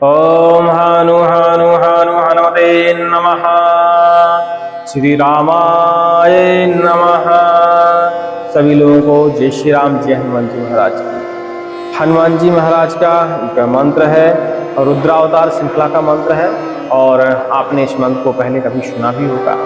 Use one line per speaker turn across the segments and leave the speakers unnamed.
ओम हानु हानु हानु हनुमते नमः। श्री रामाय नमः। सभी लोगों को जय श्री राम, जय हनुमान जी महाराज की। हनुमान जी महाराज का एक मंत्र है और रुद्रावतार श्रृंखला का मंत्र है और आपने इस मंत्र को पहले कभी सुना भी होगा,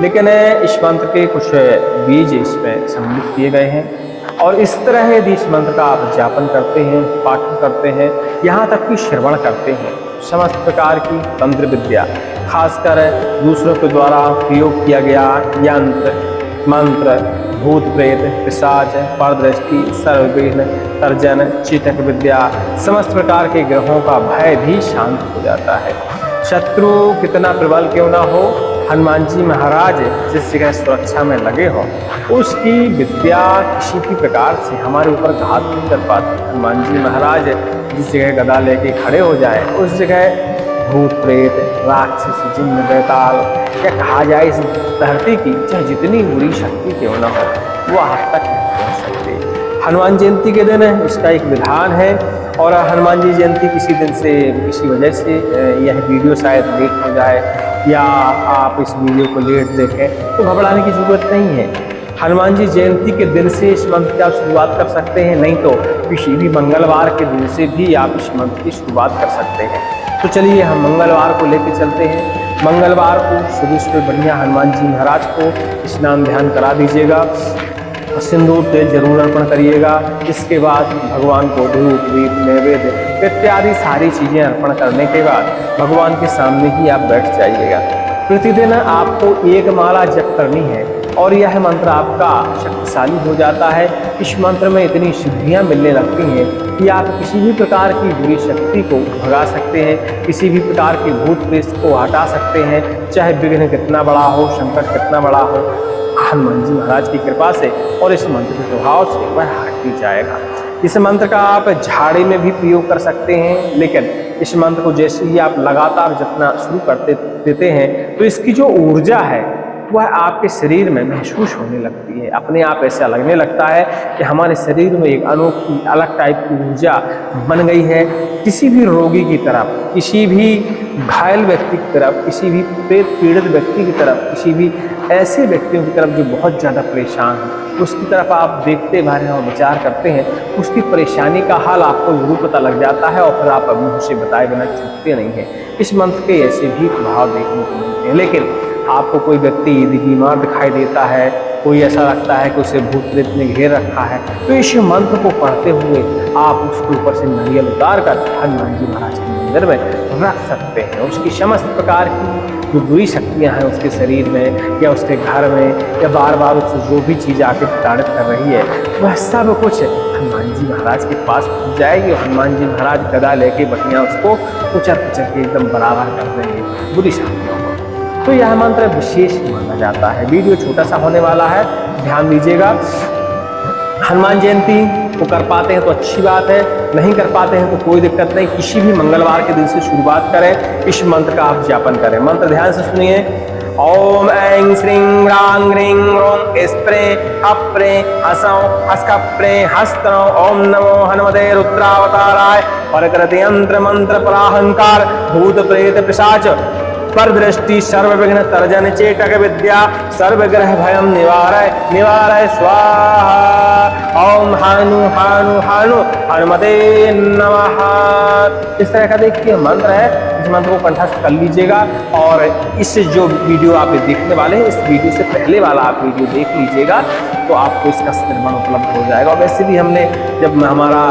लेकिन इस मंत्र के कुछ बीज इसमें सम्मिलित किए गए हैं और इस तरह यदि इस मंत्र का आप जापन करते हैं, पाठन करते हैं, यहाँ तक कि श्रवण करते हैं, समस्त प्रकार की तंत्र विद्या, खासकर दूसरों के द्वारा प्रयोग किया गया यंत्र मंत्र, भूत प्रेत पिशाच परदृष्टि सर्वविघ्न तर्जन चीटक विद्या, समस्त प्रकार के ग्रहों का भय भी शांत हो जाता है। शत्रु कितना प्रबल क्यों ना हो, हनुमान जी महाराज जिस जगह सुरक्षा में लगे हों उसकी विद्या किसी भी प्रकार से हमारे ऊपर घात नहीं कर पाती। हनुमान जी महाराज जिस जगह गदा लेके खड़े हो जाए उस जगह भूत प्रेत राक्षस जिन्न बैताल या कहा जाए इस धरती की चाहे जितनी बुरी शक्ति क्यों न हो वो आप तक नहीं पहुँच सकती। हनुमान जयंती के दिन इसका एक विधान है और हनुमान जी जयंती किसी दिन से किसी वजह से यह वीडियो शायद लेट हो जाए या आप इस वीडियो को लेट देखें तो घबराने की जरूरत नहीं है। हनुमान जी जयंती के दिन से इस मंत्र की आप शुरुआत कर सकते हैं, नहीं तो किसी भी मंगलवार के दिन से भी आप इस मंत्र की शुरुआत कर सकते हैं। तो चलिए हम मंगलवार को लेकर चलते हैं। मंगलवार को सुबह सुबह बढ़िया हनुमान जी महाराज को स्नान ध्यान करा दीजिएगा, सिंदूर तेल जरूर अर्पण करिएगा। इसके बाद भगवान को धूप दीप नैवेद्य इत्यादि सारी चीज़ें अर्पण करने के बाद भगवान के सामने ही आप बैठ जाइएगा। प्रतिदिन आपको एक माला जप करनी है और यह मंत्र आपका शक्तिशाली हो जाता है। इस मंत्र में इतनी सिद्धियां मिलने लगती हैं कि आप किसी भी प्रकार की बुरी शक्ति को भगा सकते हैं, किसी भी प्रकार के भूत प्रेत को हटा सकते हैं, चाहे विघ्न कितना बड़ा हो, संकट कितना बड़ा हो, हनुमान जी महाराज की कृपा से और इस मंत्र के प्रभाव से वह हट ही जाएगा। इस मंत्र का आप झाड़ी में भी प्रयोग कर सकते हैं, लेकिन इस मंत्र को जैसे ही आप लगातार जितना शुरू करते देते हैं तो इसकी जो ऊर्जा है वह आपके शरीर में महसूस होने लगती है। अपने आप ऐसा लगने लगता है कि हमारे शरीर में एक अनोखी अलग टाइप की ऊर्जा बन गई है। किसी भी रोगी की तरफ, किसी भी घायल व्यक्ति की तरफ, किसी भी प्रेत पीड़ित व्यक्ति की तरफ, किसी भी ऐसे व्यक्तियों की तरफ जो बहुत ज़्यादा परेशान है उसकी तरफ आप देखते बारे और विचार करते हैं, उसकी परेशानी का हाल आपको जरूर पता लग जाता है और फिर आप मुँह से बताए बिना छूटते नहीं हैं। इस मंत्र के ऐसे भी प्रभाव देखने को मिलते हैं। लेकिन आपको कोई व्यक्ति यदि बीमार दिखाई देता है, कोई ऐसा लगता है कि उसे भूत प्रेत ने घेर रखा है, तो इस मंत्र को पढ़ते हुए आप उसके ऊपर से नारियल उतार कर हनुमान जी महाराज के मंदिर में रख सकते हैं। उसकी समस्त प्रकार की जो बुरी शक्तियां हैं उसके शरीर में या उसके घर में या बार बार उससे जो भी चीज़ आके प्रताड़ित कर रही है वह सब कुछ हनुमान जी महाराज के पास पहुँच जाएगी और हनुमान जी महाराज गदा लेके बढ़िया उसको कुचर कुचर के एकदम बराबर कर देंगे बुरी शक्तियों को। तो यह मंत्र विशेष माना जाता है। वीडियो छोटा सा होने वाला है, ध्यान दीजिएगा। हनुमान जयंती को कर पाते हैं तो अच्छी बात है, नहीं कर पाते हैं तो कोई दिक्कत नहीं। किसी भी मंगलवार के दिन से शुरुआत करें, इस मंत्र का आप जापन करें। मंत्र ध्यान से सुनिए। ओम ऐं श्रीं ह्रां ह्रीं ह्रों स्प्रे अप्रे हसौ हस्कप्रे हस्तौ ओम नमो हनुमते रुद्रावताराय परकृति यंत्र मंत्र पराहंकार भूत प्रेत पिशाच परदृष्टि सर्वविघ्न तर्जन चेटक विद्या सर्वग्रह भयम निवारय निवारय स्वाहा। ओम हानु हानु हानु हनुमते नमः। इस तरह का देखिए मंत्र है, इस मंत्र को कंठस्थ कर लीजिएगा और इस जो वीडियो आप देखने वाले हैं इस वीडियो से पहले वाला आप वीडियो देख लीजिएगा तो आपको इसका श्रवण उपलब्ध हो जाएगा। वैसे भी हमने जब हमारा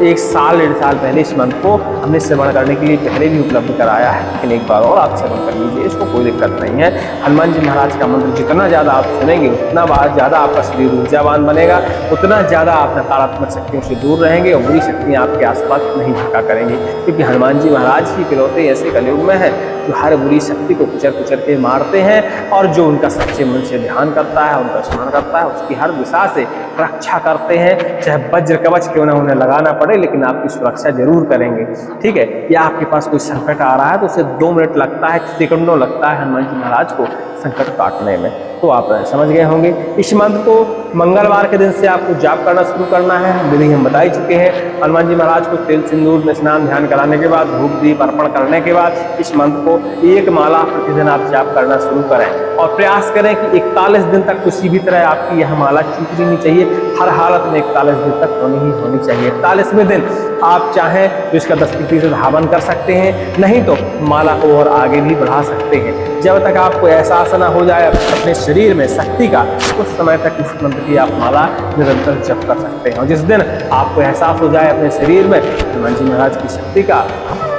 1 साल 1.5 साल पहले इस मंत्र को हमने श्रवण करने के लिए पहले भी उपलब्ध कराया है, लेकिन एक बार और आप श्रवण कर लीजिए, इसको कोई दिक्कत नहीं है। हनुमान जी महाराज का मंत्र जितना ज़्यादा आप सुनेंगे उतना ज़्यादा आपका शरीर ऊर्जावान बनेगा, उतना ज़्यादा आप नकारात्मक शक्तियों से दूर रहेंगे और बुरी शक्तियाँ आपके आसपास नहीं धक्का करेंगी, क्योंकि हनुमान जी महाराज ही इकलौते ऐसे कलयुग में है जो हर बुरी शक्ति को कुचर कुचर के मारते हैं और जो उनका सच्चे मन से ध्यान करता है, उनका स्मरण करता है, उसकी हर दिशा से रक्षा करते हैं। चाहे वज्र कवच क्यों ना उन्हें लगाना पड़े लेकिन आपकी सुरक्षा जरूर करेंगे। ठीक है, या आपके पास कोई संकट आ रहा है तो उसे 2 मिनट लगता है, सेकंडों लगता है हनुमान जी महाराज को संकट काटने में। तो आप समझ गए होंगे। इस मंत्र को मंगलवार के दिन से आपको जाप करना शुरू करना है। विधि हम बता ही चुके हैं। हनुमान जी महाराज को तेल सिंदूर में स्नान ध्यान कराने के बाद, धूप दीप अर्पण करने के बाद इस मंत्र को 1 माला प्रतिदिन आप जाप करना शुरू करें और प्रयास करें कि 41 दिन तक किसी भी तरह आपकी यह माला चूकनी नहीं चाहिए। हर हालत में 41 दिन तक होनी चाहिए। 41वें दिन आप चाहें तो इसका 10% धावन कर सकते हैं, नहीं तो माला को और आगे भी बढ़ा सकते हैं। जब तक आपको एहसास न हो जाए अपने शरीर में शक्ति का, उस समय तक इस मंत्र की आप माला निरंतर जप कर सकते हैं। और जिस दिन आपको एहसास हो जाए अपने शरीर में हनुमान जी महाराज की शक्ति का,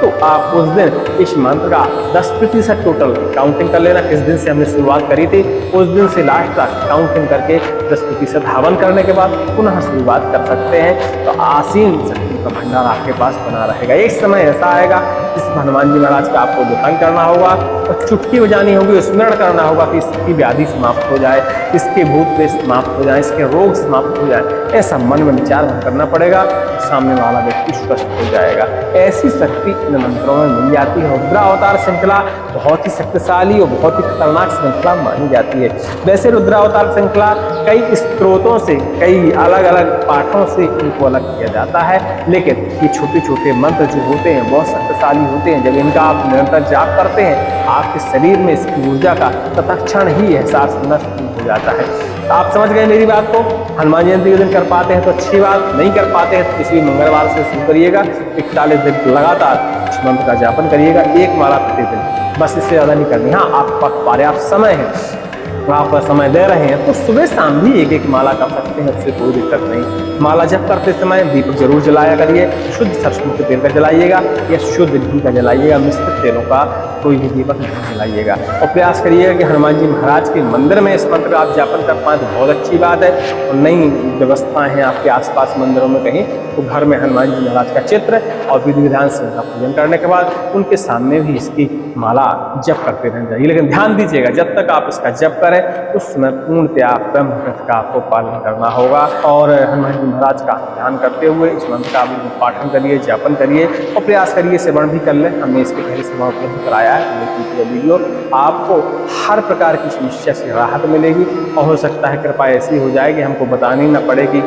तो आप उस दिन इस मंत्र का 10% टोटल काउंटिंग कर लेना। किस दिन से हमने शुरुआत करी थी उस दिन से लास्ट तक काउंटिंग करके 10% धावन करने के बाद पुनः शुरुआत कर सकते हैं। तो आसीन शक्ति का भंडार आपके पास बना रहेगा। एक समय ऐसा आएगा जिसमें हनुमान जी महाराज का आपको ध्यान करना होगा और चुटकी बजानी होगी, स्मरण करना होगा कि इसकी व्याधि समाप्त हो जाए, इसके भूत प्रेत समाप्त हो जाए, इसके रोग समाप्त हो जाए। ऐसा मन में विचार करना पड़ेगा, सामने वाला व्यक्ति स्वस्थ हो जाएगा। ऐसी शक्ति इन मंत्रों में मिल जाती है। रुद्रावतार श्रृंखला बहुत ही शक्तिशाली और बहुत ही खतरनाक श्रृंखला मानी जाती है। वैसे रुद्रावतार श्रृंखला कई स्त्रोतों से, कई अलग अलग पाठों से इनको अलग किया जाता है, लेकिन ये छोटे छोटे मंत्र जो होते हैं बहुत शक्तिशाली होते हैं। जब इनका आप निरंतर जाप करते हैं, आपके शरीर में इसकी ऊर्जा का तत्क्षण ही एहसास होना शुरू हो जाता है। तो आप समझ गए मेरी बात को। हनुमान जयंती के दिन कर पाते हैं तो अच्छी बात, नहीं कर पाते हैं तो किसी मंगलवार से शुरू करिएगा। 41 दिन लगातार इस मंत्र का जापन करिएगा, 1 माला प्रतिदिन, बस इससे ज़्यादा नहीं करनी। हाँ, आपका पर्याप्त समय है, आप समय दे रहे हैं तो सुबह शाम भी 1-1 माला कर सकते हैं, उससे कोई दिक्कत नहीं। माला जप करते समय दीपक जरूर जलाया करिए। शुद्ध सरसों के तेल का जलाइएगा या शुद्ध घी का जलाइएगा, मिश्रित तेलों का कोई भी दीपक नहीं जलाइएगा। और प्रयास करिएगा कि हनुमान जी महाराज के मंदिर में इस मंत्र का आप जापन कर पाएँ तो बहुत अच्छी बात है। और नई व्यवस्थाएं हैं आपके आसपास मंदिरों में कहीं, तो घर में हनुमान जी महाराज का चित्र और विधि विधान से उनका पूजन करने के बाद उनके सामने भी इसकी माला जप करते रहना चाहिए। लेकिन ध्यान दीजिएगा, जब तक आप इसका जप करें उस समय पूर्णतया ब्रह्म मुहूर्त का आपको पालन करना होगा। और हनुमान जी महाराज का ध्यान करते हुए इस मंत्र का भी पाठन करिए, जापन करिए और प्रयास करिए श्रवण भी कर लें। हमने इसके पहले समय उपलब्ध कराया है, लेकिन यह वीडियो आपको हर प्रकार की समस्या से राहत मिलेगी। और हो सकता है कृपा ऐसी हो जाए कि हमको बतानी न पड़े कि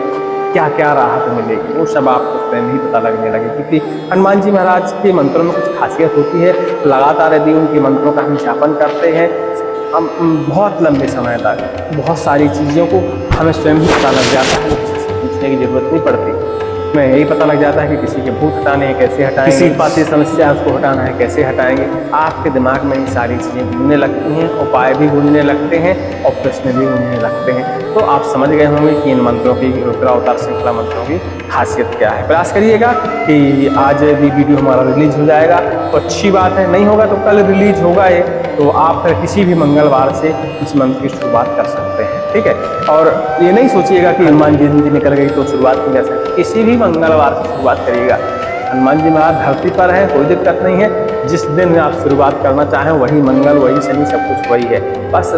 क्या क्या राहत मिलेगी, वो सब आपको स्वयं ही पता लगने लगे। क्योंकि हनुमान जी महाराज के मंत्रों में कुछ खासियत होती है। लगातार यदि उनके मंत्रों का हम जापन करते हैं हम बहुत लंबे समय तक, बहुत सारी चीज़ों को हमें स्वयं ही पता लग जाता है, किसी से पूछने की जरूरत नहीं पड़ती। में यही पता लग जाता है कि किसी के भूत हटाने हैं कैसे हटाएंगे, किसी पास से समस्या उसको हटाना है कैसे हटाएंगे। आपके दिमाग में ये सारी चीज़ें गूंजने लगती हैं, उपाय भी गूंजने लगते हैं और प्रश्न भी गूंजने लगते हैं। तो आप समझ गए होंगे कि इन मंत्रों की, रुद्रावतार श्रृंखला मंत्रों की खासियत क्या है। प्रयास करिएगा कि आज यदि वीडियो हमारा रिलीज हो जाएगा तो अच्छी बात है, नहीं होगा तो कल रिलीज होगा ये, तो आप फिर किसी भी मंगलवार से इस मंत्र की शुरुआत कर सकते हैं, ठीक है। और ये नहीं सोचिएगा कि हनुमान जयंती निकल गई तो शुरुआत नहीं कर सकते, किसी भी मंगलवार से शुरुआत करिएगा। हनुमान जी महाराज धरती पर है, कोई दिक्कत नहीं है। जिस दिन आप शुरुआत करना चाहें वही मंगल, वही शनि, सब कुछ वही है। बस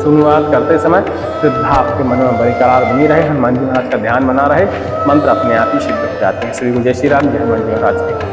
शुरुआत करते समय श्रद्धा आपके मन में बरकरार बनी रहे, हनुमान जी महाराज का ध्यान बना रहे, मंत्र अपने आप ही सिद्ध हो जाते हैं। श्री गुरु जय श्री राम, जय हनुमान जी महाराज के।